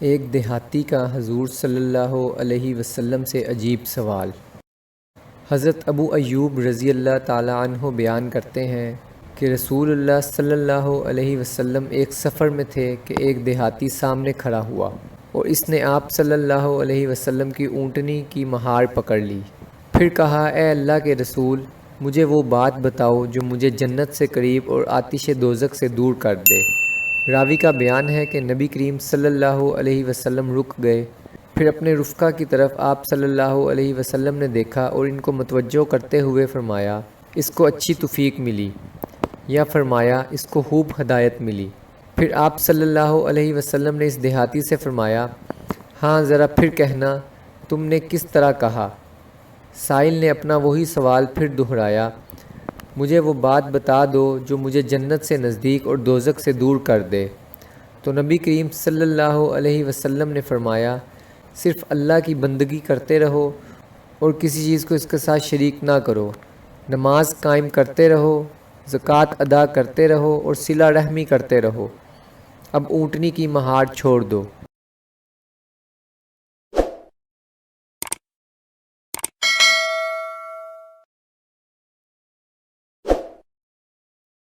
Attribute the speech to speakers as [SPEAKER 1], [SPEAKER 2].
[SPEAKER 1] ایک دیہاتی کا حضور صلی اللہ علیہ وسلم سے عجیب سوال۔ حضرت ابو ایوب رضی اللہ تعالیٰ عنہ بیان کرتے ہیں کہ رسول اللہ صلی اللہ علیہ وسلم ایک سفر میں تھے کہ ایک دیہاتی سامنے کھڑا ہوا اور اس نے آپ صلی اللہ علیہ وسلم کی اونٹنی کی مہار پکڑ لی۔ پھر کہا، اے اللہ کے رسول، مجھے وہ بات بتاؤ جو مجھے جنت سے قریب اور آتش دوزخ سے دور کر دے۔ راوی کا بیان ہے کہ نبی کریم صلی اللہ علیہ وسلم رک گئے، پھر اپنے رفقا کی طرف آپ صلی اللہ علیہ وسلم نے دیکھا اور ان کو متوجہ کرتے ہوئے فرمایا، اس کو اچھی توفیق ملی، یا فرمایا اس کو خوب ہدایت ملی۔ پھر آپ صلی اللہ علیہ وسلم نے اس دیہاتی سے فرمایا، ہاں ذرا پھر کہنا، تم نے کس طرح کہا؟ سائل نے اپنا وہی سوال پھر دہرایا، مجھے وہ بات بتا دو جو مجھے جنت سے نزدیک اور دوزخ سے دور کر دے۔ تو نبی کریم صلی اللہ علیہ وسلم نے فرمایا، صرف اللہ کی بندگی کرتے رہو اور کسی چیز کو اس کے ساتھ شریک نہ کرو، نماز قائم کرتے رہو، زکوٰۃ ادا کرتے رہو اور صلہ رحمی کرتے رہو۔ اب اونٹنی کی مہار چھوڑ دو۔